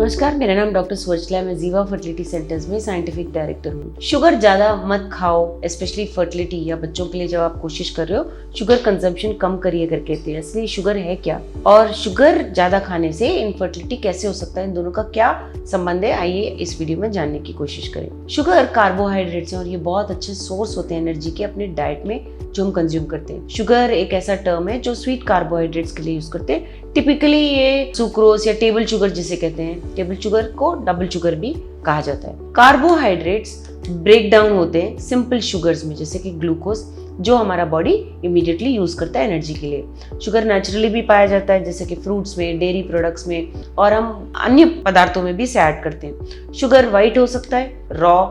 नमस्कार, मेरा नाम डॉक्टर सुवचला है। मैं जीवा फर्टिलिटी सेंटर्स में साइंटिफिक डायरेक्टर हूँ। शुगर ज़्यादा मत खाओ, स्पेशली फर्टिलिटी या बच्चों के लिए जब आप कोशिश कर रहे हो, शुगर कंजम्पशन कम करिए करके कहते हैं। इसलिए शुगर है क्या और शुगर ज़्यादा खाने से इनफर्टिलिटी कैसे हो सकता है, इन दोनों का क्या संबंध है, आइए इस वीडियो में जानने की कोशिश करें। शुगर कार्बोहाइड्रेट्स हैं और ये बहुत अच्छे सोर्स होते हैं एनर्जी के अपने डाइट में जो हम कंज्यूम करते हैं। शुगर एक ऐसा टर्म है जो स्वीट कार्बोहाइड्रेट्स के लिए यूज करते हैं। टिपिकली ये सुक्रोज या टेबल शुगर जिसे कहते हैं, टेबल शुगर को डबल शुगर भी कहा जाता है। कार्बोहाइड्रेट्स ब्रेक डाउन होते हैं सिंपल शुगर्स में, जैसे कि ग्लूकोज, जो हमारा बॉडी इमीडिएटली यूज करता है एनर्जी के लिए। शुगर नेचुरली भी पाया जाता है, जैसे कि फ्रूट्स में, डेयरी प्रोडक्ट्स में, और हम अन्य पदार्थों में भी इसे ऐड करते हैं। शुगर वाइट हो सकता है, रॉ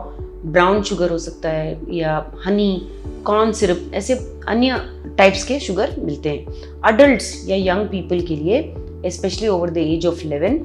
ब्राउन शुगर हो सकता है, या हनी, कॉर्न सिरप, ऐसे अन्य टाइप्स के शुगर मिलते हैं। अडल्ट्स या यंग पीपल के लिए specially over the age of 11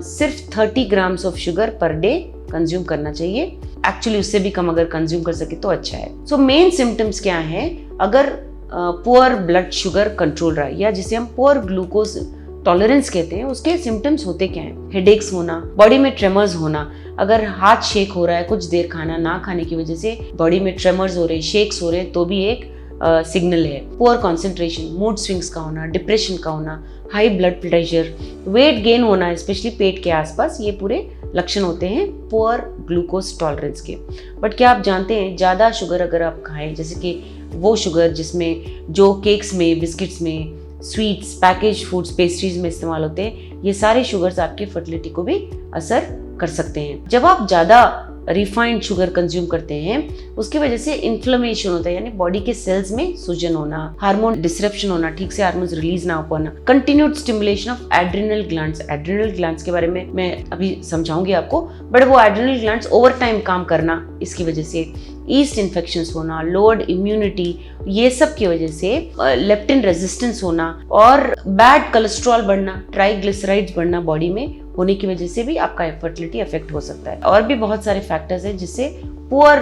सिर्फ 30 grams of sugar per day consume करना चाहिए। एक्चुअली उससे भी कम अगर कंज्यूम कर सके तो अच्छा है। सो मेन सिम्टम्स क्या हैं अगर पुअर ब्लड शुगर कंट्रोल रहा है, या जिसे हम पुअर ग्लूकोज टॉलरेंस कहते हैं, उसके सिम्टम्स होते क्या हैं? हेडेक्स होना, बॉडी में ट्रेमर्स होना, अगर हाथ शेक हो रहा है कुछ देर खाना ना खाने की वजह से बॉडी में ट्रेमर्स हो रहे हैं, शेक्स हो रहे हैं, तो भी एक सिग्नल है। पुअर कंसंट्रेशन, मूड स्विंग्स का होना, डिप्रेशन का होना, high blood pressure, weight gain होना स्पेशली पेट के आसपास, ये पूरे लक्षण होते हैं पुअर ग्लूकोज टॉलरेंस के। बट क्या आप जानते हैं ज़्यादा शुगर अगर आप खाएं, जैसे कि वो शुगर जिसमें जो केक्स में, बिस्किट्स में, स्वीट्स, पैकेज फूड्स, पेस्ट्रीज में इस्तेमाल होते हैं, ये सारे शुगर्स आपके फर्टिलिटी को भी असर कर सकते हैं। जब आप ज़्यादा रिफाइंड शुगर कंज्यूम करते हैं, उसकी वजह से इन्फ्लेमेशन होता है, यानी बॉडी के सेल्स में सूजन होना, हार्मोन डिसरप्शन होना, ठीक से हार्मोन्स रिलीज ना हो पाना, continued stimulation of adrenal glands. Adrenal glands के बारे में मैं अभी समझाऊंगी आपको, बट वो एड्रिनल ग्लैंड्स ओवर टाइम काम करना, इसकी वजह से ईस्ट इन्फेक्शंस होना, लोअर्ड इम्यूनिटी, ये सब की वजह से लेप्टिन रेजिस्टेंस होना और बैड कोलेस्ट्रॉल बढ़ना, ट्राइग्लिसराइड्स बढ़ना बॉडी में होने की वजह से भी आपका फर्टिलिटी अफेक्ट हो सकता है। और भी बहुत सारे फैक्टर्स हैं जिससे पुअर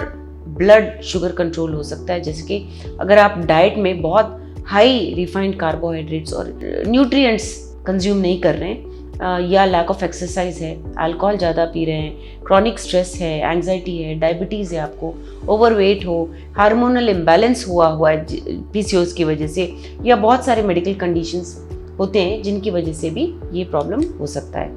ब्लड शुगर कंट्रोल हो सकता है, जैसे कि अगर आप डाइट में बहुत हाई रिफाइंड कार्बोहाइड्रेट्स और न्यूट्रिएंट्स कंज्यूम नहीं कर रहे हैं, या लैक ऑफ एक्सरसाइज है, अल्कोहल ज़्यादा पी रहे हैं, क्रॉनिक स्ट्रेस है, एंग्जाइटी है, डायबिटीज़ है आपको, ओवरवेट हो, हार्मोनल इम्बैलेंस हुआ है पीसीओएस की वजह से, या बहुत सारे मेडिकल कंडीशंस होते हैं जिनकी वजह से भी ये प्रॉब्लम हो सकता है।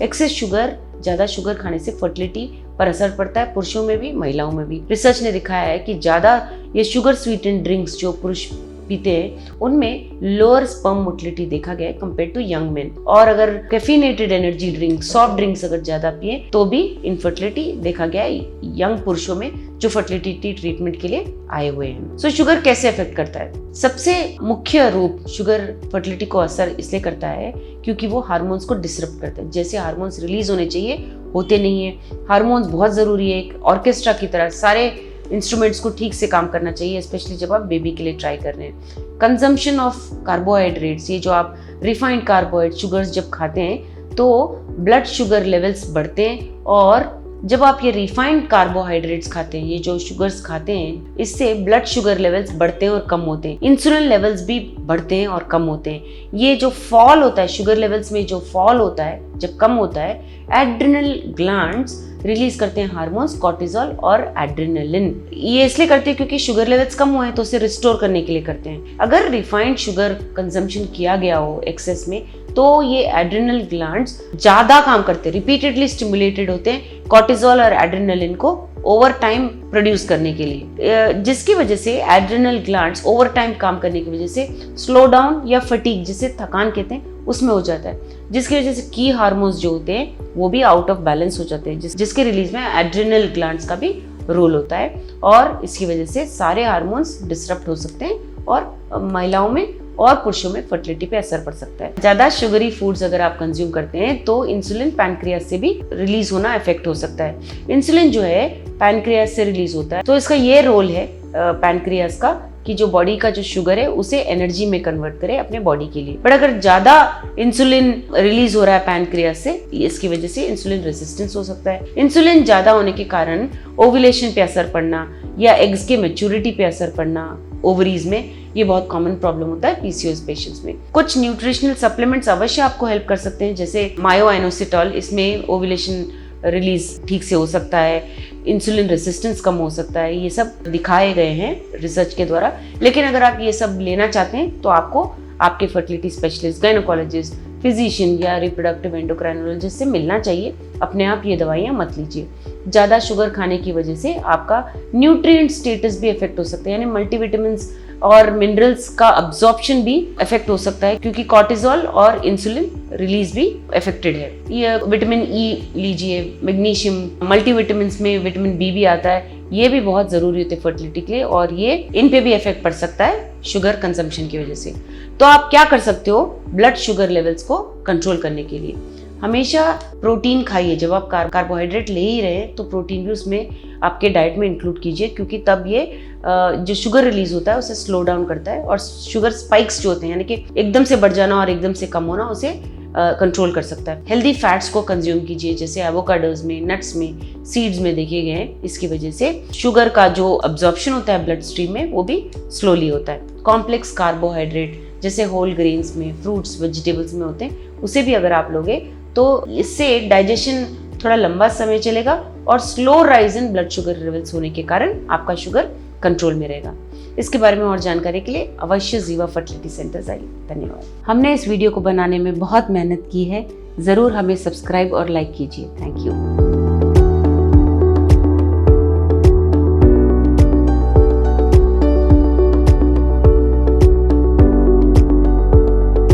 एक्सेस शुगर, ज़्यादा शुगर खाने से फर्टिलिटी पर असर पड़ता है, पुरुषों में भी महिलाओं में भी। रिसर्च ने दिखाया है कि ज़्यादा ये शुगर स्वीटेंड ड्रिंक्स जो पुरुष पीते हैं उनमें लोअर स्पर्म मोटिलिटी देखा गया है कंपेयर टू यंग मेन। और अगर caffeinated energy drink, soft drinks अगर ज्यादा पिए तो भी इनफर्टिलिटी देखा गया है यंग पुरुषों में जो फर्टिलिटी ट्रीटमेंट के लिए आए हुए हैं। सो शुगर कैसे अफेक्ट करता है? सबसे मुख्य रूप शुगर फर्टिलिटी को असर इसलिए करता है क्योंकि वो हार्मोन्स को डिसरप्ट करता है। जैसे हार्मोन्स रिलीज होने चाहिए होते नहीं है। हार्मोन्स बहुत जरूरी है, एक ऑर्केस्ट्रा की तरह सारे इंस्ट्रूमेंट्स को ठीक से काम करना चाहिए, स्पेशली जब आप बेबी के लिए ट्राई कर रहे हैं। कंजम्पशन ऑफ कार्बोहाइड्रेट्स, ये जो आप रिफाइंड कार्बोहाइड्रेट शुगर्स जब खाते हैं तो ब्लड शुगर लेवल्स बढ़ते हैं, और जब आप ये रिफाइंड कार्बोहाइड्रेट्स खाते हैं, ये जो शुगर्स खाते हैं, इससे ब्लड शुगर लेवल्स बढ़ते हैं और कम होते हैं। इंसुलिन लेवल्स भी बढ़ते हैं और कम होते हैं। ये जो फॉल होता है शुगर लेवल्स में, जो फॉल होता है जब कम होता है, एड्रिनल ग्लैंड्स रिलीज करते हैं हार्मोन्स कॉर्टिजोल और एड्रेनालिन। ये इसलिए करते हैं क्योंकि शुगर लेवल्स कम हुए हैं तो उसे रिस्टोर करने के लिए करते हैं। अगर रिफाइंड शुगर कंजम्पशन किया गया हो एक्सेस में तो ये एड्रेनल ग्लैंड्स ज्यादा काम करते हैं, रिपीटेडली स्टिमुलेटेड होते हैं कॉर्टिजोल और एड्रेनालिन को ओवर टाइम प्रोड्यूस करने के लिए, जिसकी वजह से एड्रेनल ग्लैंड्स ओवर टाइम काम करने की वजह से स्लो डाउन या फटीग, जिसे थकान कहते हैं, उसमें हो जाता है, जिसकी वजह से की हार्मोन्स जो होते हैं वो भी आउट ऑफ बैलेंस हो जाते हैं, जिसके रिलीज में एड्रेनल ग्लैंड्स का भी रोल होता है, और इसकी वजह से सारे हार्मोन्स डिसरप्ट हो सकते हैं और महिलाओं में और पुरुषों में फर्टिलिटी पे असर पड़ सकता है। ज्यादा शुगरी फूड्स अगर आप कंज्यूम करते हैं तो इंसुलिन पैनक्रियास से भी रिलीज होना इफेक्ट हो सकता है। इंसुलिन जो है पैनक्रियास से रिलीज होता है, तो इसका ये रोल है पैनक्रियास का कि जो बॉडी का जो शुगर है उसे एनर्जी में कन्वर्ट करे अपने बॉडी के लिए। बट अगर ज्यादा इंसुलिन रिलीज हो रहा है पैनक्रियास से, इसकी वजह से इंसुलिन रेजिस्टेंस हो सकता है। इंसुलिन ज्यादा होने के कारण ओव्यूलेशन पे असर पड़ना, या एग्स के मैच्योरिटी पे असर पड़ना, ओवरीज में, ये बहुत कॉमन प्रॉब्लम होता है पीसीओएस पेशेंट्स में। कुछ न्यूट्रिशनल सप्लीमेंट्स अवश्य आपको हेल्प कर सकते हैं, जैसे मायोइनोसिटॉल, इसमें ओव्यूलेशन रिलीज ठीक से हो सकता है, इंसुलिन रेसिस्टेंस कम हो सकता है, ये सब दिखाए गए हैं रिसर्च के द्वारा। लेकिन अगर आप ये सब लेना चाहते हैं तो आपको आपके फर्टिलिटी स्पेशलिस्ट, गायनोकोलॉजिस्ट, फिजिशियन या रिप्रोडक्टिव एंडोक्राइनोलॉजिस्ट से मिलना चाहिए। अपने आप ये दवाइयाँ मत लीजिए। ज़्यादा शुगर खाने की वजह से आपका न्यूट्रिएंट स्टेटस भी इफेक्ट हो सकता है, यानी मल्टीविटामिन्स और मिनरल्स का अब्जॉर्प्शन भी इफेक्ट हो सकता है, क्योंकि कॉर्टिजोल और इंसुलिन रिलीज भी इफेक्टेड है। ये विटामिन ई लीजिए, मैग्नीशियम, मल्टीविटामिन्स में विटामिन बी भी आता है, ये भी बहुत ज़रूरी होते हैं फर्टिलिटी के लिए, और ये इन पे भी इफेक्ट पड़ सकता है शुगर कंजम्पशन की वजह से। तो आप क्या कर सकते हो ब्लड शुगर लेवल्स को कंट्रोल करने के लिए? हमेशा प्रोटीन खाइए। जब आप कार्बोहाइड्रेट ले ही रहे हैं तो प्रोटीन भी उसमें आपके डाइट में इंक्लूड कीजिए, क्योंकि तब ये जो शुगर रिलीज होता है उसे स्लो डाउन करता है, और शुगर स्पाइक्स जो होते हैं, यानी कि एकदम से बढ़ जाना और एकदम से कम होना, उसे कंट्रोल कर सकता है। हेल्दी फैट्स को कंज्यूम कीजिए, जैसे एवोकाडोज में, नट्स में, सीड्स में देखे गए हैं। इसकी वजह से शुगर का जो अब्जॉर्प्शन होता है ब्लड स्ट्रीम में वो भी स्लोली होता है। कॉम्प्लेक्स कार्बोहाइड्रेट जैसे होल ग्रेन्स में, फ्रूट्स, वेजिटेबल्स में होते हैं, उसे भी अगर आप लोगे तो इससे डाइजेशन थोड़ा लंबा समय चलेगा, और slow rise in blood sugar levels होने के कारण आपका शुगर कंट्रोल में रहेगा। इसके बारे में और जानकारी के लिए अवश्य जीवा फर्टिलिटी सेंटर आइए। धन्यवाद। हमने इस वीडियो को बनाने में बहुत मेहनत की है, ज़रूर हमें सब्सक्राइब और लाइक कीजिए। Thank you.